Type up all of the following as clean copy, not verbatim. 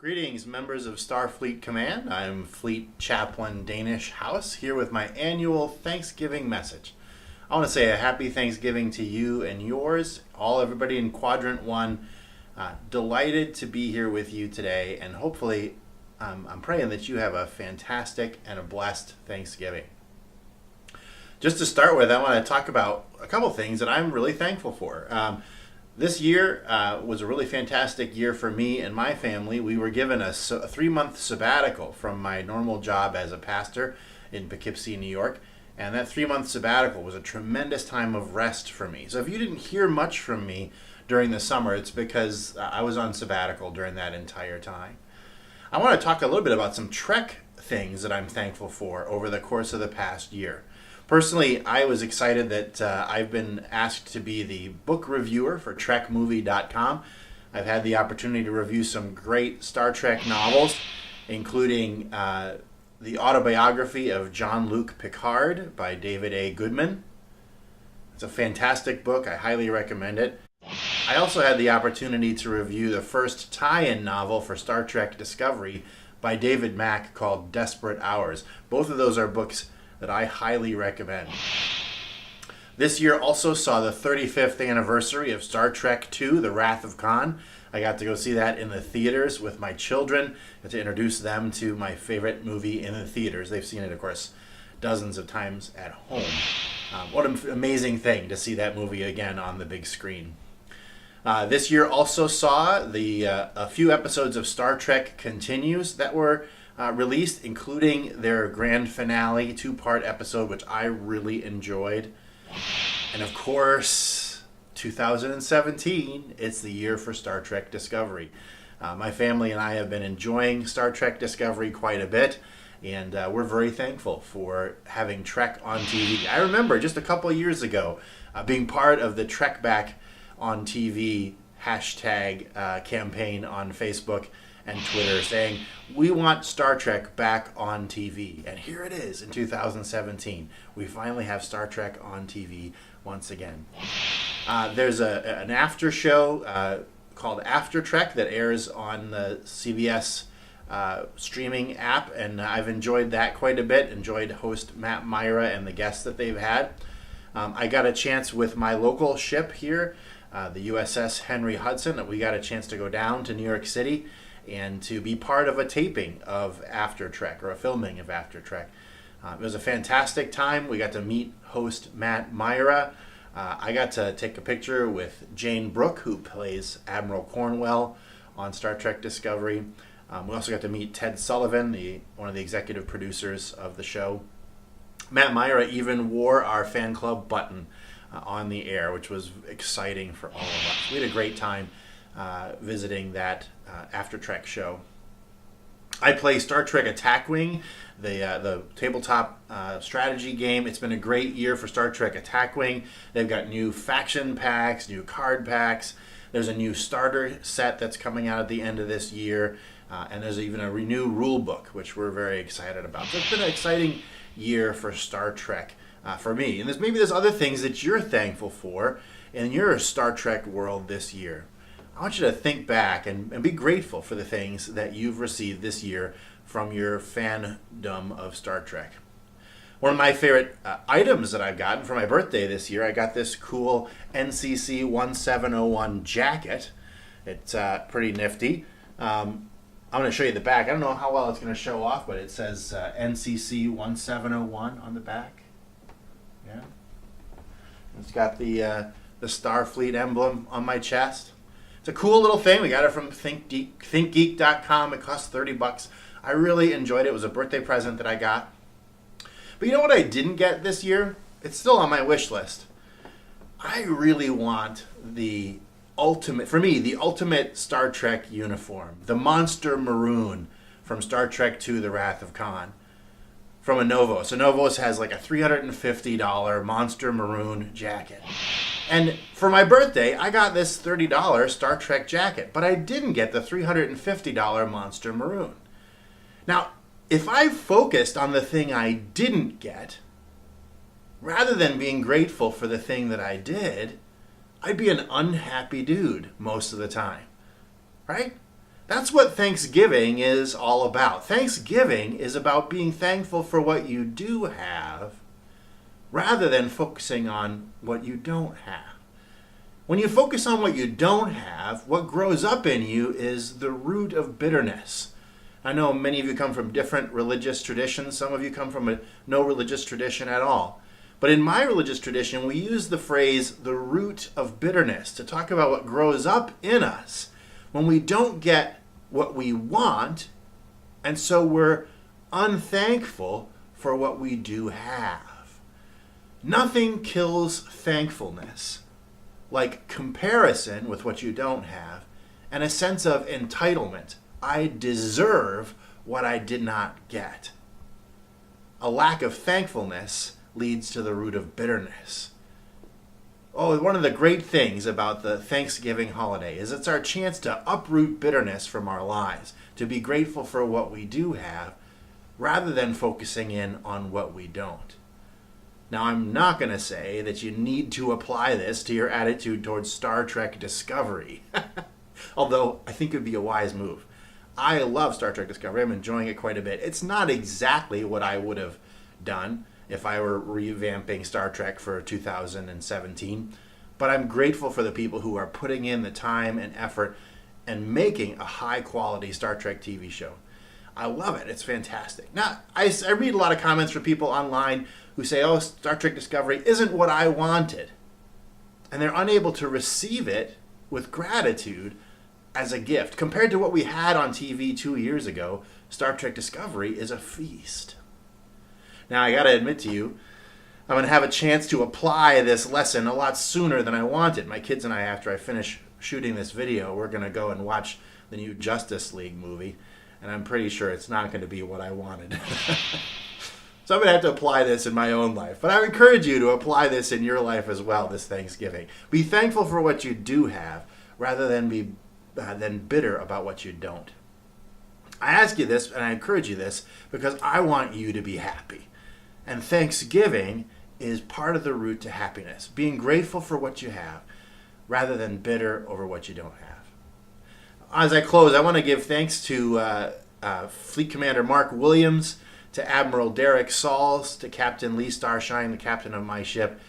Greetings, members of Starfleet Command. I'm Fleet Chaplain Danish House here with my annual Thanksgiving message. I want to say a happy Thanksgiving to you and yours, everybody in Quadrant 1. Delighted to be here with you today, and hopefully I'm praying that you have a fantastic and a blessed Thanksgiving. Just to start with, I want to talk about a couple things that I'm really thankful for. This year was a really fantastic year for me and my family. We were given a 3-month sabbatical from my normal job as a pastor in Poughkeepsie, New York. And that 3-month sabbatical was a tremendous time of rest for me. So if you didn't hear much from me during the summer, it's because I was on sabbatical during that entire time. I want to talk a little bit about some Trek things that I'm thankful for over the course of the past year. Personally, I was excited that I've been asked to be the book reviewer for TrekMovie.com. I've had the opportunity to review some great Star Trek novels, including the autobiography of Jean-Luc Picard by David A. Goodman. It's a fantastic book. I highly recommend it. I also had the opportunity to review the first tie-in novel for Star Trek Discovery by David Mack called Desperate Hours. Both of those are books that I highly recommend. This year also saw the 35th anniversary of Star Trek II, The Wrath of Khan. I got to go see that in the theaters with my children, got to introduce them to my favorite movie in the theaters. They've seen it, of course, dozens of times at home. What an amazing thing to see that movie again on the big screen. This year also saw a few episodes of Star Trek Continues that were released, including their grand finale 2-part episode, which I really enjoyed. And of course, 2017, it's the year for Star Trek Discovery. My family and I have been enjoying Star Trek Discovery quite a bit, and we're very thankful for having Trek on TV. I remember just a couple of years ago being part of the Trek Back on TV hashtag campaign on Facebook and Twitter, saying we want Star Trek back on TV. And here it is in 2017. We finally have Star Trek on TV once again. There's an after show called After Trek that airs on the CBS streaming app, and I've enjoyed that quite a bit. Enjoyed host Matt Myra and the guests that they've had. I got a chance with my local ship here, the USS Henry Hudson, that we got a chance to go down to New York City and to be part of a taping of After Trek, or a filming of After Trek. It was a fantastic time. We got to meet host Matt Myra. I got to take a picture with Jane Brooke, who plays Admiral Cornwell on Star Trek Discovery. We also got to meet Ted Sullivan, one of the executive producers of the show. Matt Myra even wore our fan club button on the air, which was exciting for all of us. We had a great time visiting that After Trek show. I play Star Trek Attack Wing, the tabletop strategy game. It's been a great year for Star Trek Attack Wing. They've got new faction packs, new card packs. There's a new starter set that's coming out at the end of this year. And there's even a new rule book, which we're very excited about. So it's been an exciting year for Star Trek for me. And there's other things that you're thankful for in your Star Trek world this year. I want you to think back and be grateful for the things that you've received this year from your fandom of Star Trek. One of my favorite items that I've gotten for my birthday this year, I got this cool NCC 1701 jacket. It's pretty nifty. I'm going to show you the back. I don't know how well it's going to show off, but it says NCC 1701 on the back. Yeah. It's got the Starfleet emblem on my chest. It's a cool little thing. We got it from ThinkGeek.com. It cost $30. I really enjoyed it. It was a birthday present that I got. But you know what I didn't get this year? It's still on my wish list. I really want the ultimate Star Trek uniform. The Monster Maroon from Star Trek II, The Wrath of Khan. From Anovos. Anovos has like a $350 Monster Maroon jacket. And for my birthday, I got this $30 Star Trek jacket, but I didn't get the $350 Monster Maroon. Now, if I focused on the thing I didn't get, rather than being grateful for the thing that I did, I'd be an unhappy dude most of the time, right? That's what Thanksgiving is all about. Thanksgiving is about being thankful for what you do have rather than focusing on what you don't have. When you focus on what you don't have, what grows up in you is the root of bitterness. I know many of you come from different religious traditions. Some of you come from no religious tradition at all. But in my religious tradition, we use the phrase the root of bitterness to talk about what grows up in us when we don't get what we want, and so we're unthankful for what we do have. Nothing kills thankfulness like comparison with what you don't have and a sense of entitlement. I deserve what I did not get. A lack of thankfulness leads to the root of bitterness. Oh, one of the great things about the Thanksgiving holiday is it's our chance to uproot bitterness from our lives, to be grateful for what we do have, rather than focusing in on what we don't. Now, I'm not going to say that you need to apply this to your attitude towards Star Trek Discovery, although I think it would be a wise move. I love Star Trek Discovery. I'm enjoying it quite a bit. It's not exactly what I would have done if I were revamping Star Trek for 2017, but I'm grateful for the people who are putting in the time and effort and making a high-quality Star Trek TV show. I love it. It's fantastic. Now, I read a lot of comments from people online who say, oh, Star Trek Discovery isn't what I wanted. And they're unable to receive it with gratitude as a gift. Compared to what we had on TV 2 years ago, Star Trek Discovery is a feast. Now, I got to admit to you, I'm going to have a chance to apply this lesson a lot sooner than I wanted. My kids and I, after I finish shooting this video, we're going to go and watch the new Justice League movie, and I'm pretty sure it's not going to be what I wanted. So I'm going to have to apply this in my own life. But I encourage you to apply this in your life as well this Thanksgiving. Be thankful for what you do have rather than be bitter about what you don't. I ask you this and I encourage you this because I want you to be happy. And Thanksgiving is part of the route to happiness. Being grateful for what you have rather than bitter over what you don't have. As I close, I want to give thanks to Fleet Commander Mark Williams, to Admiral Derek Sauls, to Captain Lee Starshine, the captain of my ship.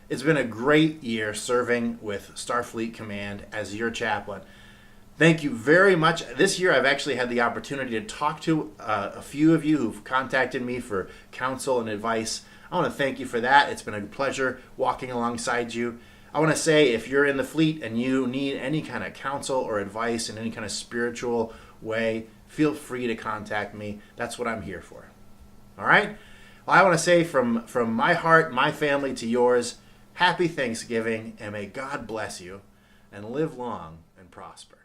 It's been a great year serving with Starfleet Command as your chaplain. Thank you very much. This year I've actually had the opportunity to talk to a few of you who've contacted me for counsel and advice. I want to thank you for that. It's been a pleasure walking alongside you. I want to say if you're in the fleet and you need any kind of counsel or advice in any kind of spiritual way, feel free to contact me. That's what I'm here for. All right? Well, I want to say from my heart, my family to yours, happy Thanksgiving, and may God bless you and live long and prosper.